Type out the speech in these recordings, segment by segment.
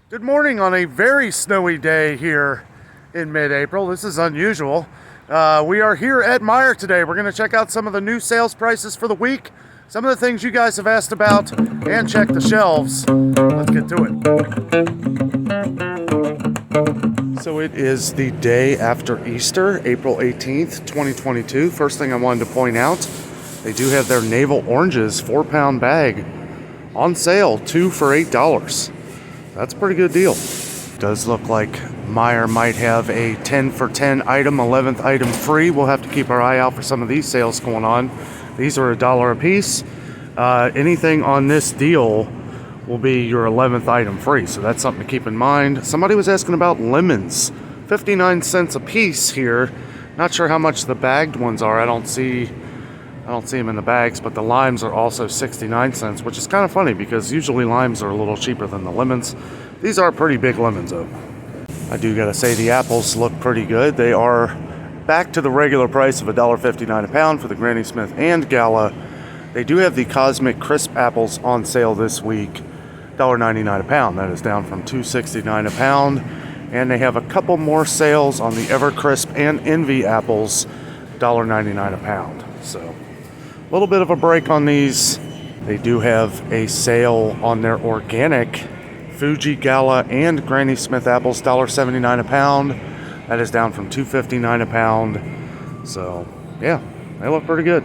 Good morning on a very snowy day here in mid-April. This is unusual. We are here at Meyer today. We're going to check out some of the new sales prices for the week, some of the things you guys have asked about, and check the shelves. Let's get to it. So it is the day after Easter, April 18th, 2022. First thing I wanted to point out, they do have their navel oranges 4-pound bag on sale, 2 for $8. That's a pretty good deal. Does look like Meyer might have a 10 for 10 item, 11th item free. We'll have to keep our eye out for some of these sales going on. These are $1 a piece. Anything on this deal will be your 11th item free, so that's something to keep in mind. Somebody was asking about lemons, 59 cents a piece here. Not sure how much the bagged ones are. I don't see them in the bags, but the limes are also 69 cents, which is kind of funny because usually limes are a little cheaper than the lemons. These are pretty big lemons though. I do gotta say the apples look pretty good. They are back to the regular price of $1.59 a pound for the Granny Smith and Gala. They do have the Cosmic Crisp apples on sale this week, $1.99 a pound. That is down from $2.69 a pound. And they have a couple more sales on the Evercrisp and Envy apples, $1.99 a pound. So a little bit of a break on these. They do have a sale on their organic Fuji, Gala, and Granny Smith apples, $1.79 a pound. That is down from $2.59 a pound. So yeah, they look pretty good.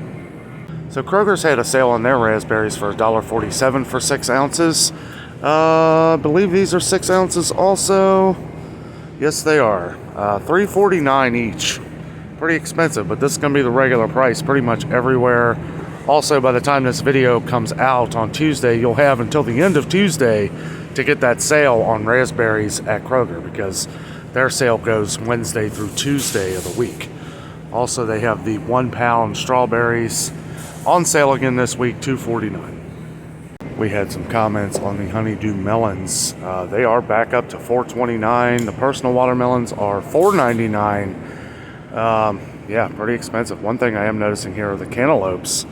So Kroger's had a sale on their raspberries for $1.47 for 6 ounces. I believe these are 6 ounces also. Yes, they are. $3.49 each. Pretty expensive, but this is going to be the regular price pretty much everywhere. Also, by the time this video comes out on Tuesday, you'll have until the end of Tuesday to get that sale on raspberries at Kroger, because their sale goes Wednesday through Tuesday of the week. Also, they have the 1-pound strawberries on sale again this week, $2.49. We had some comments on the honeydew melons. They are back up to $4.29. The personal watermelons are $4.99. Yeah, pretty expensive. One thing I am noticing here are the cantaloupes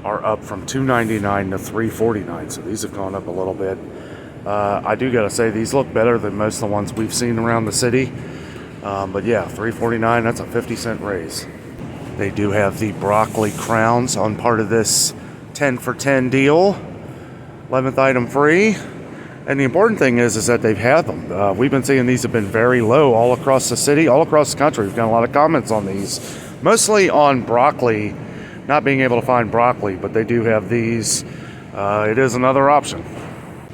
are up from $2.99 to $3.49, so these have gone up a little bit. I do gotta say these look better than most of the ones we've seen around the city. But yeah, $3.49, that's a 50-cent raise. They do have the broccoli crowns on part of this 10 for 10 deal, 11th item free. And the important thing is that they've had them. We've been seeing these have been very low all across the city, all across the country. We've got a lot of comments on these, mostly on broccoli, not being able to find broccoli, but they do have these. It is another option.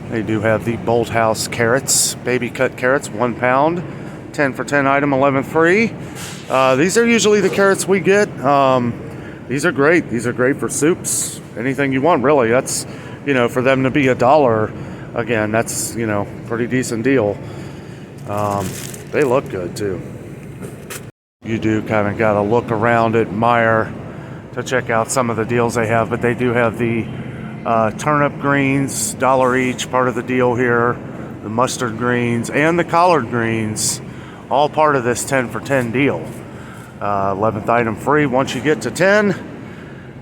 They do have the Bolt House carrots, baby cut carrots, 1 pound, 10 for 10 item, 11th free. These are usually the carrots we get. These are great. These are great for soups, anything you want, really. That's, for them to be $1. Again, that's, pretty decent deal. They look good too. You do kind of got to look around at Meyer to check out some of the deals they have, but they do have the turnip greens, $1 each, part of the deal here. The mustard greens and the collard greens, all part of this 10 for 10 deal. 11th item free once you get to 10.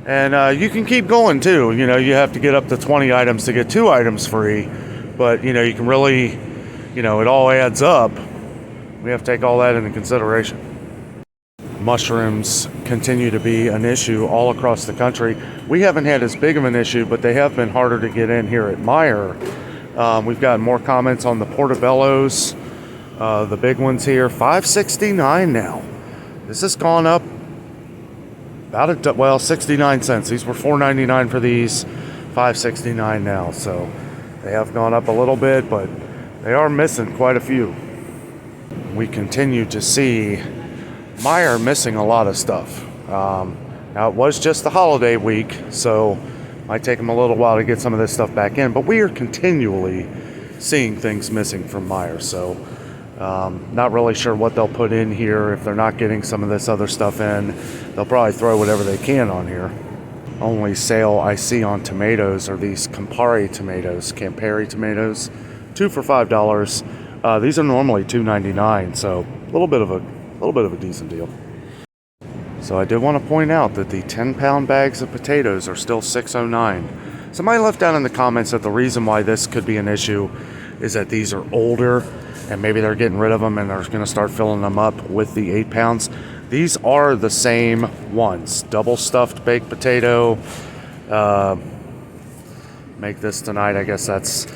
And you can keep going too. You have to get up to 20 items to get 2 items free. But, you can really, it all adds up. We have to take all that into consideration. Mushrooms continue to be an issue all across the country. We haven't had as big of an issue, but they have been harder to get in here at Meyer. We've got more comments on the portobellos, the big ones here, $5.69 now. This has gone up about 69 cents. These were $4.99 for these, $5.69 now. So they have gone up a little bit, but they are missing quite a few. We continue to see Meyer missing a lot of stuff. Now it was just the holiday week, so it might take them a little while to get some of this stuff back in, but we are continually seeing things missing from Meyer. So not really sure what they'll put in here. If they're not getting some of this other stuff in, they'll probably throw whatever they can on here. Only sale I see on tomatoes are these Campari tomatoes, 2 for $5. These are normally $2.99, so a little bit of a decent deal. So I did want to point out that the 10-pound bags of potatoes are still $6.09. Somebody left down in the comments that the reason why this could be an issue is that these are older and maybe they're getting rid of them and they're going to start filling them up with the 8 pounds. These are the same ones. Double stuffed baked potato. Make this tonight, I guess that's...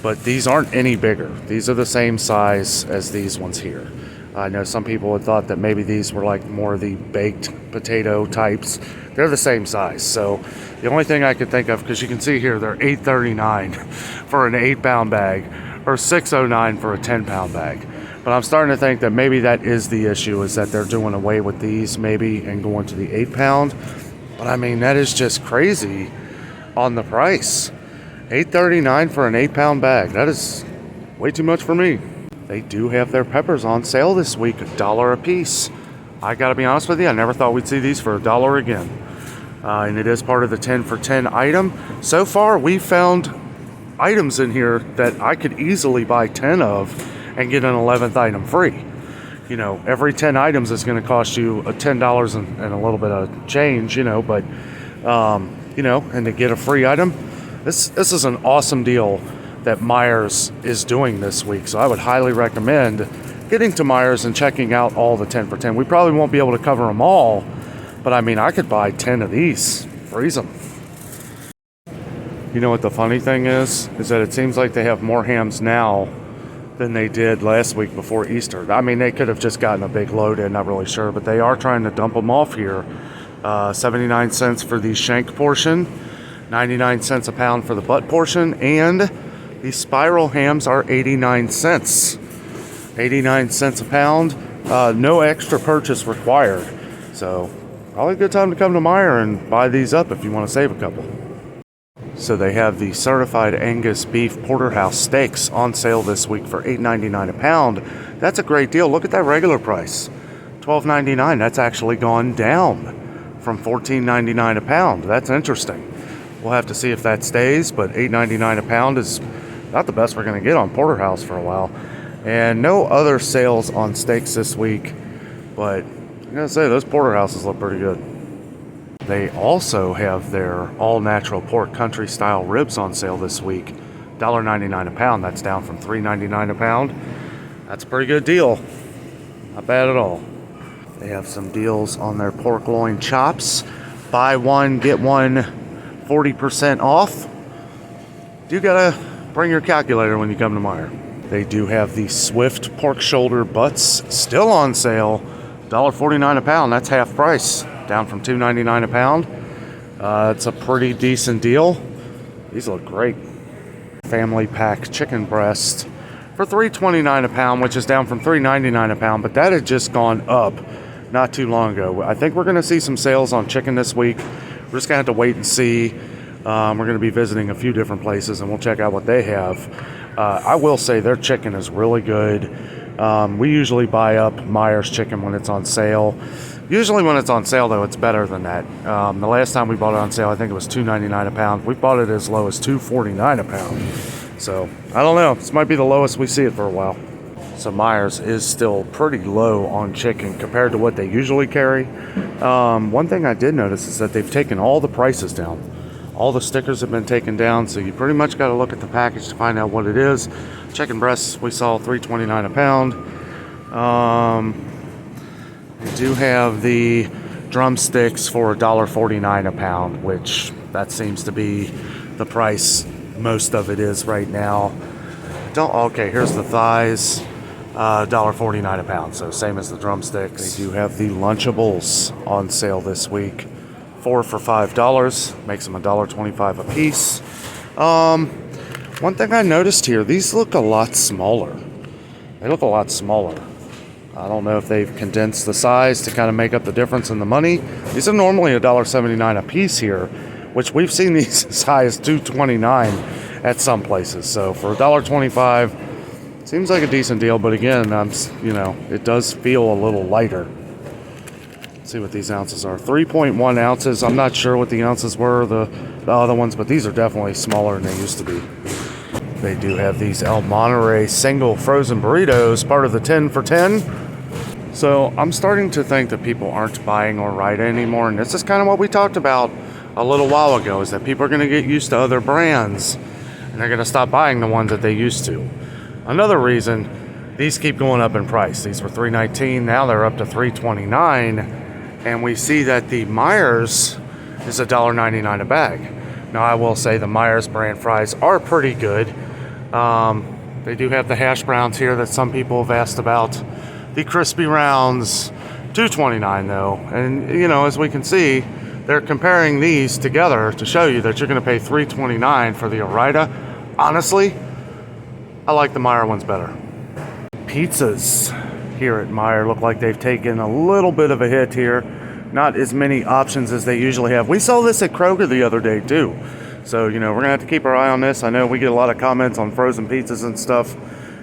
But these aren't any bigger. These are the same size as these ones here. I know some people had thought that maybe these were like more of the baked potato types. They're the same size. So the only thing I could think of, because you can see here, they're $8.39 for an 8-pound bag, or $6.09 for a 10-pound bag. But I'm starting to think that maybe that is the issue, is that they're doing away with these maybe and going to the 8-pound. But I mean, that is just crazy on the price. $8.39 for an 8-pound bag. That is way too much for me. They do have their peppers on sale this week, $1 a piece. I gotta be honest with you, I never thought we'd see these for $1 again. And it is part of the 10 for 10 item. So far, we found items in here that I could easily buy 10 of and get an 11th item free. You know, every 10 items is going to cost you a $10 and a little bit of change, you know, but, you know, and to get a free item, this is an awesome deal that Meyer's is doing this week. So I would highly recommend getting to Meyer's and checking out all the 10 for 10. We probably won't be able to cover them all, but I mean, I could buy 10 of these, freeze them. You know what the funny thing is that it seems like they have more hams now than they did last week before Easter. I mean, they could have just gotten a big load in, not really sure, but they are trying to dump them off here. 79 cents for the shank portion, 99 cents a pound for the butt portion, and the spiral hams are 89 cents. 89 cents a pound, no extra purchase required. So probably a good time to come to Meyer and buy these up if you want to save a couple. So they have the certified Angus beef porterhouse steaks on sale this week for $8.99 a pound. That's a great deal. Look at that regular price, $12.99. That's actually gone down from $14.99 a pound. That's interesting. We'll have to see if that stays, but $8.99 a pound is not the best we're going to get on porterhouse for a while. And no other sales on steaks this week, but I'm going to say those porterhouses look pretty good. They also have their all-natural pork country style ribs on sale this week. $1.99 a pound. That's down from $3.99 a pound. That's a pretty good deal. Not bad at all. They have some deals on their pork loin chops. Buy one, get one 40% off. You gotta bring your calculator when you come to Meyer. They do have the Swift pork shoulder butts still on sale. $1.49 a pound. That's half price. Down from $2.99 a pound. It's a pretty decent deal. These look great. Family pack chicken breast for $3.29 a pound, which is down from $3.99 a pound, but that had just gone up not too long ago. I think we're going to see some sales on chicken this week. We're just going to have to wait and see. We're going to be visiting a few different places, and we'll check out what they have. I will say their chicken is really good. We usually buy up Meyer's chicken when it's on sale. Usually when it's on sale, though, it's better than that. The last time we bought it on sale, I think it was $2.99 a pound. We bought it as low as $2.49 a pound. So, I don't know. This might be the lowest we see it for a while. So, Meyer's is still pretty low on chicken compared to what they usually carry. One thing I did notice is that they've taken all the prices down. All the stickers have been taken down, so you pretty much got to look at the package to find out what it is. Chicken breasts, we saw $3.29 a pound. We do have the drumsticks for $1.49 a pound, which that seems to be the price most of it is right now. Okay, here's the thighs, $1.49 a pound, so same as the drumsticks. They do have the Lunchables on sale this week. 4 for $5, makes them $1.25 a piece. One thing I noticed here, these look a lot smaller. They look a lot smaller. I don't know if they've condensed the size to kind of make up the difference in the money. These are normally $1.79 a piece here, which we've seen these as high as $2.29 at some places. So for $1.25, seems like a decent deal. But again, you know, it does feel a little lighter. Let's see what these ounces are. 3.1 ounces. I'm not sure what the ounces were, the other ones, but these are definitely smaller than they used to be. They do have these El Monterey single frozen burritos, part of the 10 for 10. So I'm starting to think that people aren't buying Ore-Ida anymore, and this is kind of what we talked about a little while ago, is that people are going to get used to other brands, and they're going to stop buying the ones that they used to. Another reason these keep going up in price. These were $3.19, now they're up to $3.29, and we see that the Meyer's is $1.99 a bag. Now I will say the Meyer's brand fries are pretty good. They do have the hash browns here that some people have asked about. The crispy rounds, $2.29 though, and you know, as we can see, they're comparing these together to show you that you're going to pay $3.29 for the Ore-Ida. Honestly, I like the Meyer ones better. Pizzas here at Meyer look like they've taken a little bit of a hit here. Not as many options as they usually have. We saw this at Kroger the other day too. So, you know, we're going to have to keep our eye on this. I know we get a lot of comments on frozen pizzas and stuff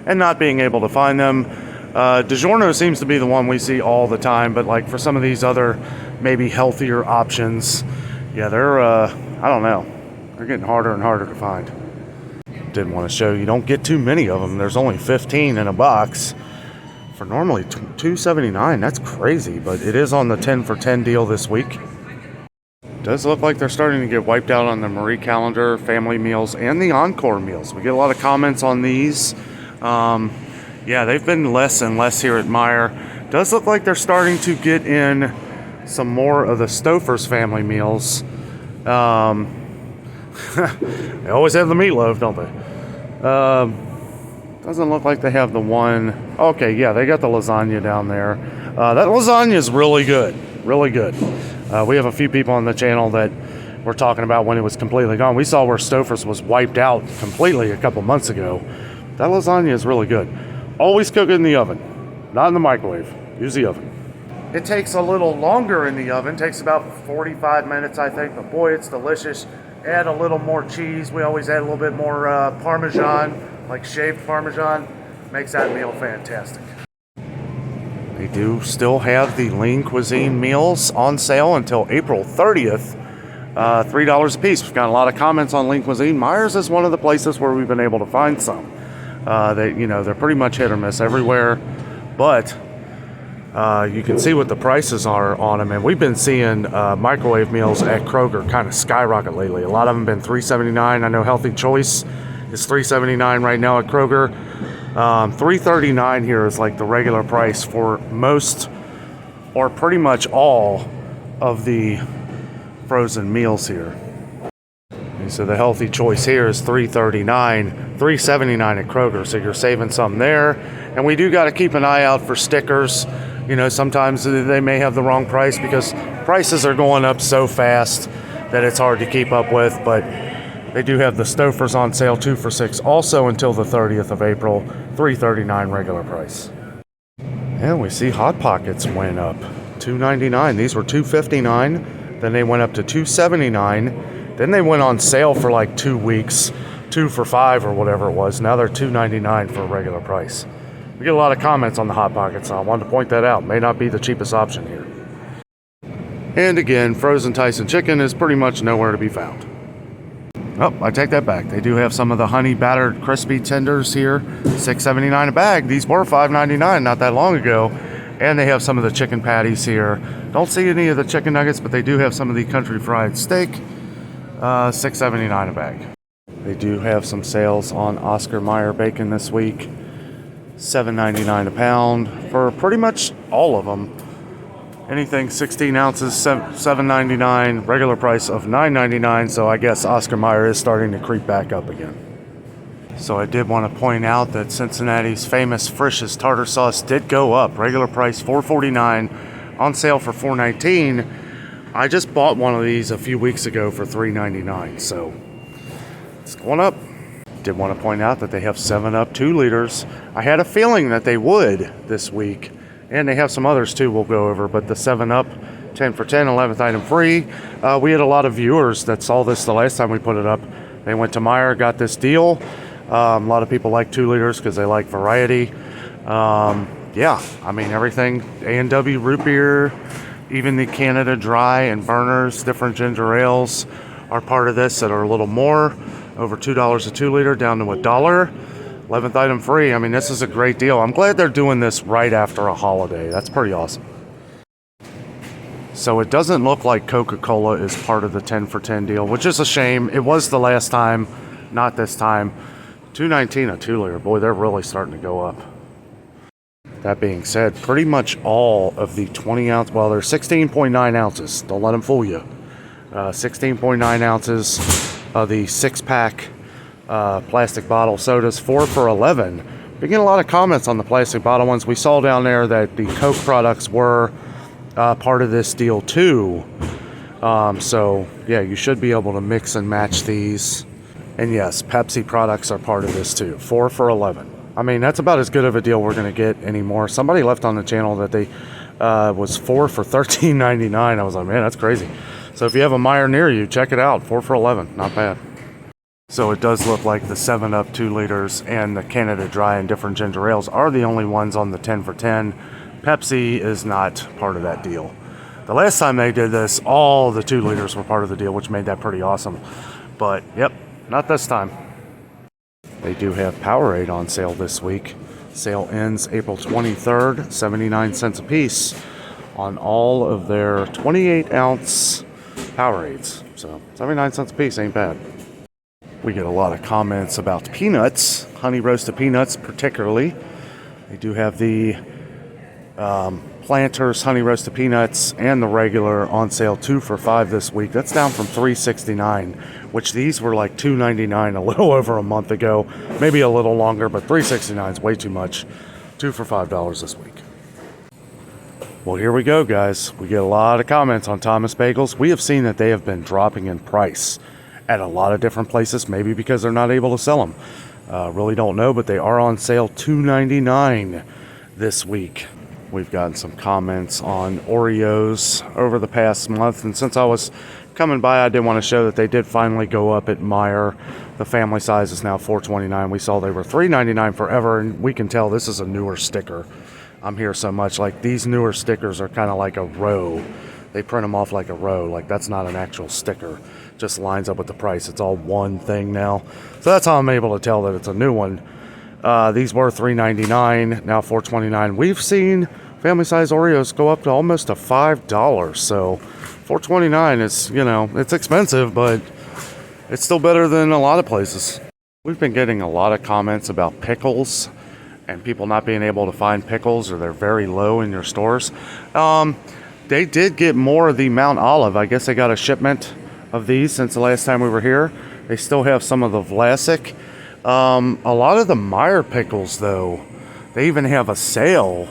and not being able to find them. DiGiorno seems to be the one we see all the time, but like for some of these other maybe healthier options, yeah, they're, I don't know. They're getting harder and harder to find. Didn't want to show you, don't get too many of them. There's only 15 in a box for normally $2.79. That's crazy, but it is on the 10 for 10 deal this week. Does look like they're starting to get wiped out on the Marie Calendar family meals and the Encore meals. We get a lot of comments on these. Yeah, they've been less and less here at Meyer. Does look like they're starting to get in some more of the Stouffer's family meals. They always have the meatloaf, don't they? Doesn't look like they have the one. Okay, yeah, they got the lasagna down there. That lasagna is really good. Really good. We have a few people on the channel that were talking about when it was completely gone. We saw where Stouffer's was wiped out completely a couple months ago. That lasagna is really good. Always cook it in the oven, not in the microwave. Use the oven. It takes a little longer in the oven. Takes about 45 minutes, I think. But boy, it's delicious. Add a little more cheese. We always add a little bit more Parmesan, like shaved Parmesan. Makes that meal fantastic. They do still have the lean cuisine meals on sale until April 30th. $3 a piece. We've got a lot of comments on lean cuisine. Meyer's is one of the places where we've been able to find some. They're pretty much hit or miss everywhere, but you can see what the prices are on them, and we've been seeing microwave meals at Kroger kind of skyrocket lately. A lot of them have been $3.79. I know Healthy Choice is $3.79 right now at Kroger. $3.39 here is like the regular price for most or pretty much all of the frozen meals here. And so the Healthy Choice here is $3.39, $3.79 at Kroger, so you're saving some there. And we do got to keep an eye out for stickers. You know, sometimes they may have the wrong price because prices are going up so fast that it's hard to keep up with, but they do have the Stouffer's on sale 2 for $6 also until the 30th of April, $3.39 regular price. And we see Hot Pockets went up $2.99. These were $2.59, then they went up to $2.79. Then they went on sale for like 2 weeks, 2 for $5 or whatever it was. Now they're $2.99 for a regular price. We get a lot of comments on the Hot Pockets, so I wanted to point that out. May not be the cheapest option here. And again, frozen Tyson chicken is pretty much nowhere to be found. Oh, I take that back. They do have some of the honey battered crispy tenders here, $6.79 a bag. These were $5.99 not that long ago. And they have some of the chicken patties here. Don't see any of the chicken nuggets, but they do have some of the country fried steak, $6.79 a bag. They do have some sales on Oscar Mayer bacon this week, $7.99 a pound for pretty much all of them. Anything 16 ounces, $7.99, regular price of $9.99, so I guess Oscar Mayer is starting to creep back up again. So I did want to point out that Cincinnati's famous Frisch's tartar sauce did go up. Regular price $4.49, on sale for $4.19. I just bought one of these a few weeks ago for $3.99, so it's going up. Did want to point out that they have 7-Up 2 liters. I had a feeling that they would this week, and they have some others too we'll go over, but the 7-Up 10 for 10, 11th item free. We had a lot of viewers that saw this the last time we put it up. They went to Meyer, got this deal. A lot of people like 2 liters because they like variety. Yeah, I mean everything, A&W root beer, even the Canada Dry and Burners, different ginger ales are part of this that are a little more, over $2 a 2 liter down to $1. 11th item free. I mean, this is a great deal. I'm glad they're doing this right after a holiday. That's pretty awesome. So it doesn't look like Coca-Cola is part of the 10 for 10 deal, which is a shame. It was the last time, not this time. $2.19 a 2-liter. Boy, they're really starting to go up. That being said, pretty much all of the 20 ounce, well, they're 16.9 ounces. Don't let them fool you. 16.9 ounces of the 6-pack plastic bottle sodas, 4 for $11. Been getting a lot of comments on the plastic bottle ones. We saw down there that the Coke products were part of this deal too. So yeah, you should be able to mix and match these. And yes, Pepsi products are part of this too. 4 for $11. I mean, that's about as good of a deal we're going to get anymore. Somebody left on the channel that they was 4 for $13.99. I was like, man, that's crazy. So if you have a Meyer near you, check it out. 4 for $11. Not bad. So it does look like the 7-Up 2 liters and the Canada Dry and different ginger ales are the only ones on the 10 for 10. Pepsi is not part of that deal. The last time they did this, all the 2 liters were part of the deal, which made that pretty awesome. But, yep, not this time. They do have Powerade on sale this week. Sale ends April 23rd, 79 cents a piece on all of their 28-ounce Powerades. So 79 cents a piece ain't bad. We get a lot of comments about peanuts, honey roasted peanuts particularly. They do have the Planters honey roasted peanuts and the regular on sale 2 for $5 this week. That's down from $3.69, which these were like $2.99 a little over a month ago, maybe a little longer, but $3.69 is way too much. 2 for $5 this week. Well, here we go, guys. We get a lot of comments on Thomas Bagels. We have seen that they have been dropping in price at a lot of different places, maybe because they're not able to sell them. Really don't know, but they are on sale $2.99 this week. We've gotten some comments on Oreos over the past month, and since I was coming by, I did want to show that they did finally go up at Meyer. The family size is now $4.29. We saw they were $3.99 forever, and we can tell this is a newer sticker. I'm here so much, like these newer stickers are kind of like a row. They print them off like a row, like that's not an actual sticker. Just lines up with the price. It's all one thing now. So that's how I'm able to tell that it's a new one. These were $3.99, now $4.29. We've seen family size Oreos go up to almost to $5. So $4.29 is, you know, it's expensive, but it's still better than a lot of places. We've been getting a lot of comments about pickles and people not being able to find pickles, or they're very low in your stores. They did get more of the Mount Olive. I guess they got a shipment of these since the last time we were here. They still have some of the Vlasic. A lot of the Meyer pickles, though, they even have a sale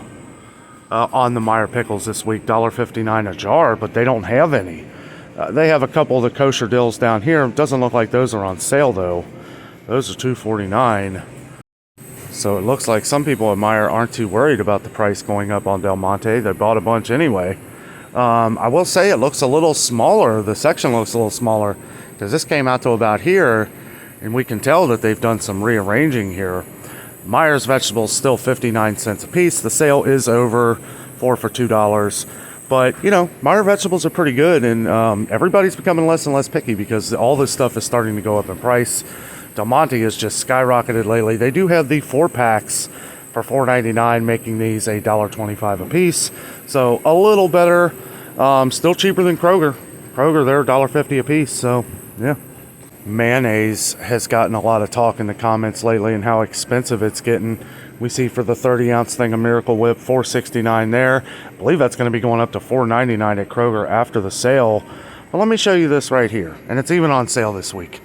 on the Meyer pickles this week, $1.59 a jar, but they don't have any. They have a couple of the kosher dills down here. It doesn't look like those are on sale, though. Those are $2.49. So it looks like some people at Meyer aren't too worried about the price going up on Del Monte. They bought a bunch anyway. I will say it looks a little smaller. The section looks a little smaller because this came out to about here, and we can tell that they've done some rearranging here. Meyer's vegetables still 59 cents a piece. The sale is over, 4 for $2. But, you know, Meyer vegetables are pretty good, and everybody's becoming less and less picky because all this stuff is starting to go up in price. Del Monte has just skyrocketed lately. They do have the 4-packs for $4.99, making these $1.25 a piece. So a little better, still cheaper than Kroger. Kroger, they're $1.50 a piece, so yeah. Mayonnaise has gotten a lot of talk in the comments lately and how expensive it's getting. We see for the 30-ounce thing of Miracle Whip, $4.69 there. I believe that's going to be going up to $4.99 at Kroger after the sale. But let me show you this right here, and it's even on sale this week.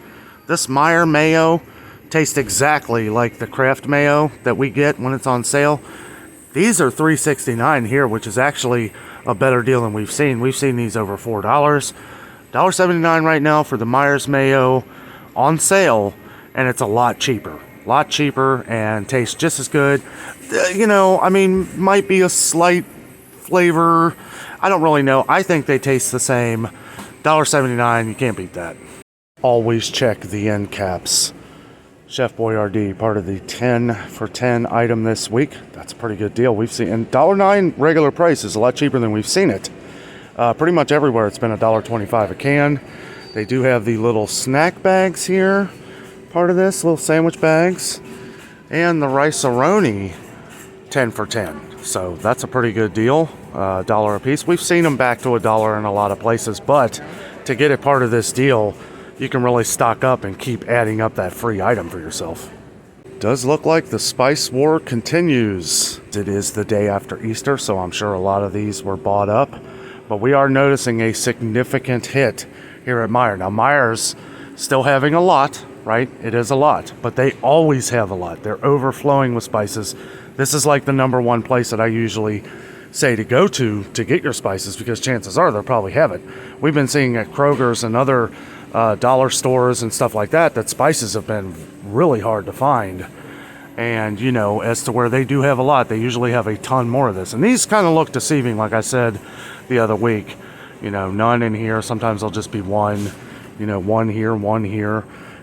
This Meyer mayo tastes exactly like the Kraft mayo that we get when it's on sale. These are $3.69 here, which is actually a better deal than we've seen. We've seen these over $4. $1.79 right now for the Meyer's mayo on sale, and it's a lot cheaper. And tastes just as good. You know, I mean, might be a slight flavor. I don't really know. I think they taste the same. $1.79, you can't beat that. Always check the end caps. Chef Boyardee, part of the 10 for 10 item this week. That's a pretty good deal. We've seen, and $1.09 regular price is a lot cheaper than we've seen it. Pretty much everywhere it's been $1.25 a can. They do have the little snack bags here, part of this, little sandwich bags, and the rice-a-roni 10 for 10. So that's a pretty good deal, $1 a piece. We've seen them back to $1 in a lot of places, but to get it part of this deal, you can really stock up and keep adding up that free item for yourself. Does look like the spice war continues. It is the day after Easter, so I'm sure a lot of these were bought up. But we are noticing a significant hit here at Meyer. Now, Meyer's still having a lot, right? It is a lot, but they always have a lot. They're overflowing with spices. This is like the number one place that I usually say to go to get your spices, because chances are they'll probably have it. We've been seeing at Kroger's and other dollar stores and stuff like that spices have been really hard to find. And, you know, as to where they do have a lot, they usually have a ton more of this. And these kind of look deceiving, like I said the other week. You know, none in here. Sometimes they'll just be one, you know, one here,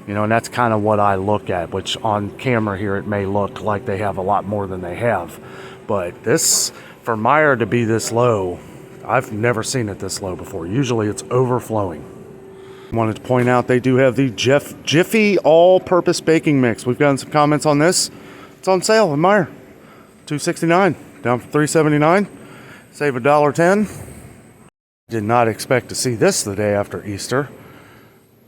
you know, and that's kind of what I look at, which on camera here it may look like they have a lot more than they have. But this, for Meyer to be this low, I've never seen it this low before. Usually it's overflowing. Wanted to point out they do have the Jiffy all-purpose baking mix. We've gotten some comments on this. It's on sale in Meyer. $2.69 down from $3.79. Save $1.10. Did not expect to see this the day after Easter.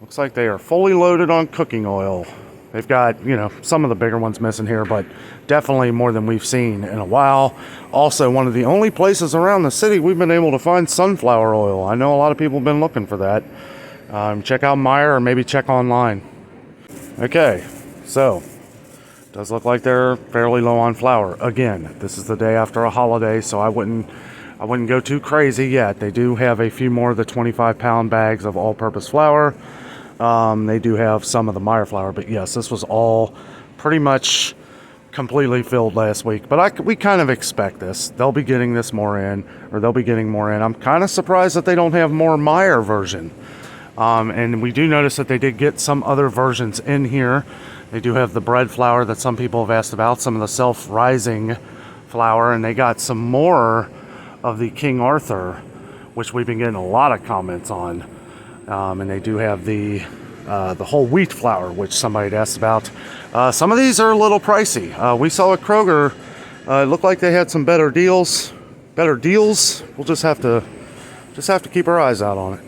Looks like they are fully loaded on cooking oil. They've got, you know, some of the bigger ones missing here, but definitely more than we've seen in a while. Also, one of the only places around the city we've been able to find sunflower oil. I know a lot of people have been looking for that. Check out Meyer or maybe check online. Okay, so does look like they're fairly low on flour. Again, this is the day after a holiday, so I wouldn't go too crazy yet. They do have a few more of the 25-pound bags of all-purpose flour. They do have some of the Meyer flour, but yes, this was all pretty much completely filled last week. But we kind of expect this. They'll be getting this more in, or they'll be getting more in. I'm kind of surprised that they don't have more Meyer version. And we do notice that they did get some other versions in here. They do have the bread flour that some people have asked about, some of the self-rising flour, and they got some more of the King Arthur, which we've been getting a lot of comments on. And they do have the whole wheat flour, which somebody had asked about. Some of these are a little pricey. We saw at Kroger, it looked like they had some better deals. We'll just have to keep our eyes out on it.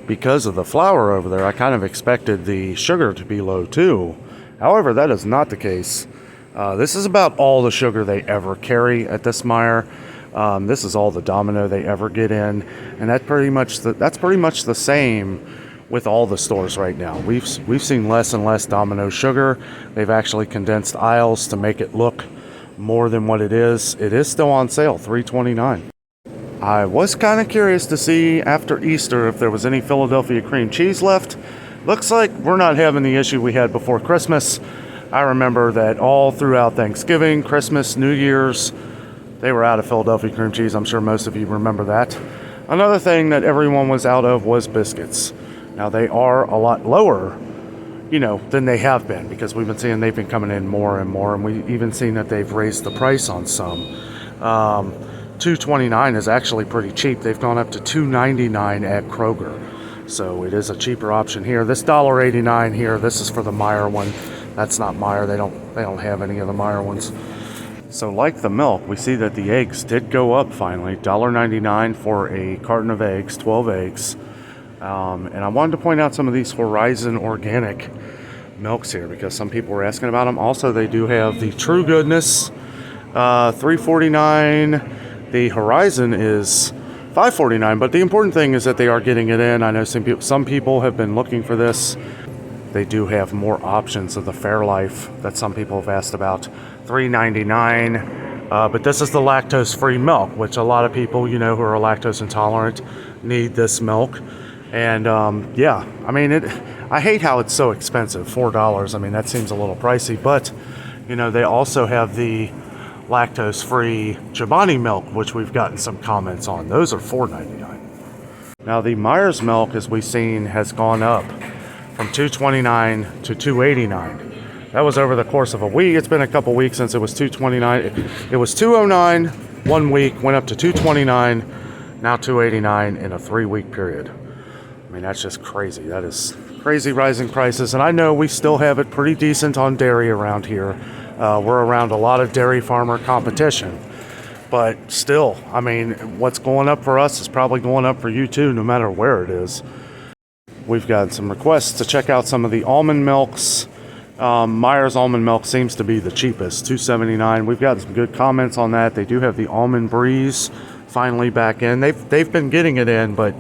Because of the flour over there, I kind of expected the sugar to be low too. However, that is not the case. This is about all the sugar they ever carry at this Meyer. This is all the Domino they ever get in, and that's pretty much the same with all the stores right now. We've seen less and less Domino sugar. They've actually condensed aisles to make it look more than what it is. It is still on sale, $3.29. I was kind of curious to see after Easter if there was any Philadelphia cream cheese left. Looks like we're not having the issue we had before Christmas. I remember that all throughout Thanksgiving, Christmas, New Year's, they were out of Philadelphia cream cheese. I'm sure most of you remember that. Another thing that everyone was out of was biscuits. Now they are a lot lower, you know, than they have been, because we've been seeing they've been coming in more and more, and we've even seen that they've raised the price on some. $2.29 is actually pretty cheap. They've gone up to $2.99 at Kroger, so it is a cheaper option here. This $1.89 here, this is for the Meyer one. That's not Meyer. They don't have any of the Meyer ones. So like the milk, we see that the eggs did go up finally. $1.99 for a carton of eggs, 12 eggs. And I wanted to point out some of these Horizon organic milks here, because some people were asking about them. Also, they do have the True Goodness, $3.49. The Horizon is $5.49, but the important thing is that they are getting it in. I know some people have been looking for this. They do have more options of the Fairlife that some people have asked about. $3.99, but this is the lactose-free milk, which a lot of people, you know, who are lactose intolerant need this milk. And yeah, I mean, I hate how it's so expensive, $4. I mean, that seems a little pricey, but you know, they also have the lactose-free Chobani milk, which we've gotten some comments on. Those are $4.99. Now the Meyer's milk, as we've seen, has gone up from $2.29 to $2.89. That was over the course of a week. It's been a couple weeks since it was $2.29. It was $2.09 1 week, went up to $2.29, now $2.89 in a 3-week period. I mean, that's just crazy. That is crazy rising prices. And I know we still have it pretty decent on dairy around here. We're around a lot of dairy farmer competition. But still, I mean, what's going up for us is probably going up for you too, no matter where it is. We've got some requests to check out some of the almond milks. Meyer's almond milk seems to be the cheapest, $2.79. We've got some good comments on that. They do have the almond breeze finally back in. They've been getting it in, but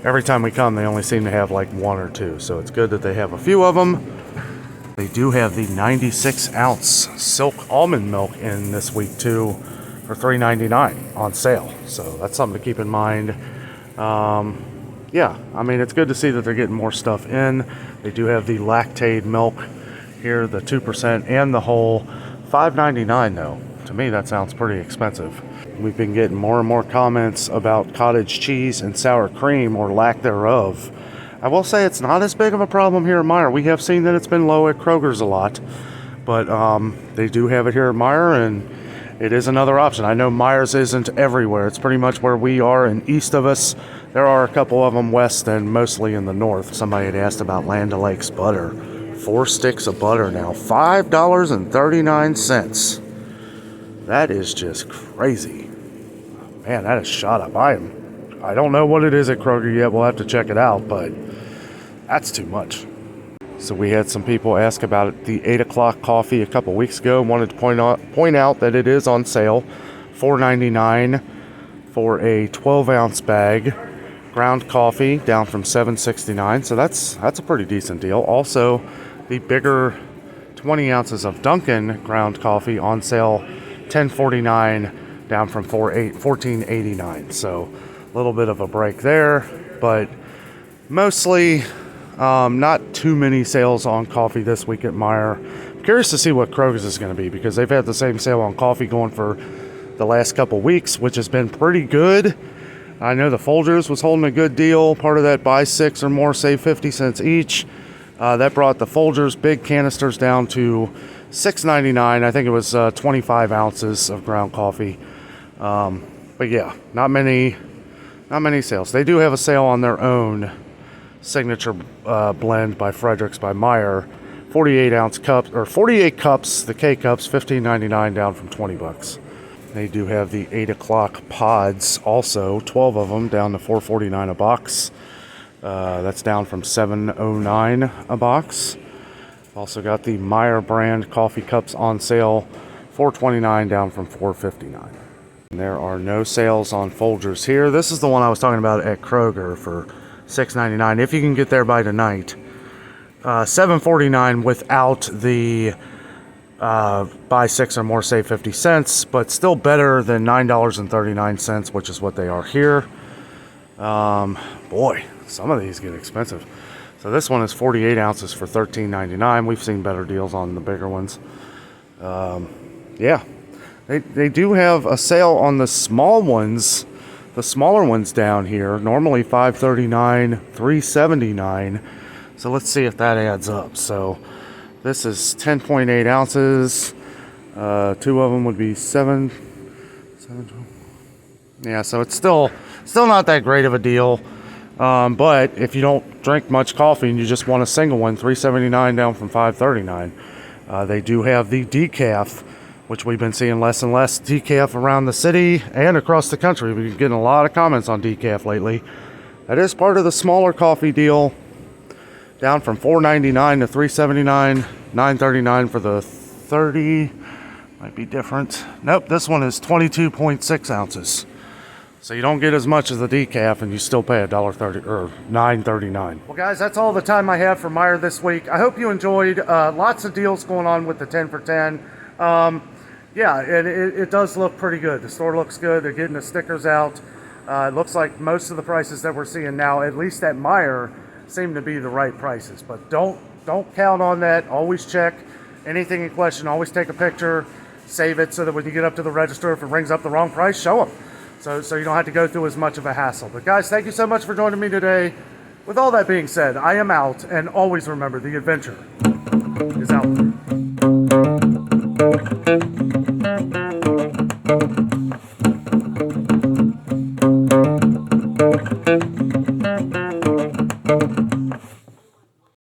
every time we come, they only seem to have like one or two. So it's good that they have a few of them. They do have the 96-ounce silk almond milk in this week too, for $3.99 on sale. So that's something to keep in mind. Yeah, I mean, it's good to see that they're getting more stuff in. They do have the Lactose milk here, the 2% and the whole, $5.99 though. To me, that sounds pretty expensive. We've been getting more and more comments about cottage cheese and sour cream, or lack thereof. I will say it's not as big of a problem here at Meyer. We have seen that it's been low at Kroger's a lot, but they do have it here at Meyer, and it is another option. I know Meyer's isn't everywhere. It's pretty much where we are and east of us. There are a couple of them west and mostly in the north. Somebody had asked about Land O'Lakes butter. 4 sticks of butter now, $5.39. That is just crazy. Man, that is shot up. I don't know what it is at Kroger yet. We'll have to check it out, but that's too much. So we had some people ask about the 8 o'clock coffee a couple weeks ago. Wanted to point out that it is on sale, $4.99 for a 12-ounce bag. Ground coffee down from $7.69, so that's a pretty decent deal. Also, the bigger 20 ounces of Dunkin' ground coffee on sale, $10.49 down from $14.89. So a little bit of a break there, but mostly not too many sales on coffee this week at Meyer. I'm curious to see what Kroger's is going to be, because they've had the same sale on coffee going for the last couple weeks, which has been pretty good. I know the Folgers was holding a good deal. Part of that, buy 6 or more, save 50 cents each. That brought the Folgers big canisters down to $6.99. I think it was 25 ounces of ground coffee. But yeah, not many sales. They do have a sale on their own signature blend by Fredericks by Meyer, 48 cups, the K cups, $15.99 down from $20. They do have the 8 o'clock pods also, 12 of them, down to $4.49 a box. That's down from $7.09 a box. Also got the Meyer brand coffee cups on sale, $4.29 down from $4.59. There are no sales on Folgers here. This is the one I was talking about at Kroger for $6.99, if you can get there by tonight. $7.49 without the buy 6 or more, save 50 cents, but still better than $9.39, which is what they are here. Boy, some of these get expensive. So this one is 48 ounces for $13.99. We've seen better deals on the bigger ones. Yeah, they do have a sale on the small ones, the smaller ones down here. Normally $5.39, $3.79. So let's see if that adds up. So this is 10.8 ounces. 2 of them would be 7. Yeah, so it's still not that great of a deal. But if you don't drink much coffee and you just want a single one, $3.79 down from $5.39. They do have the decaf, which we've been seeing less and less decaf around the city and across the country. We've been getting a lot of comments on decaf lately. That is part of the smaller coffee deal, down from $4.99 to $3.79, $9.39 for the 30. Might be different. Nope, this one is 22.6 ounces. So you don't get as much as the decaf, and you still pay $1.30 or $9.39. Well, guys, that's all the time I have for Meyer this week. I hope you enjoyed. Lots of deals going on with the 10 for 10. Yeah, it does look pretty good. The store looks good. They're getting the stickers out. It looks like most of the prices that we're seeing now, at least at Meyer, seem to be the right prices. But don't count on that. Always check. Anything in question, always take a picture, save it so that when you get up to the register, if it rings up the wrong price, show them. So you don't have to go through as much of a hassle. But guys, thank you so much for joining me today. With all that being said, I am out, and always remember, the adventure is out there.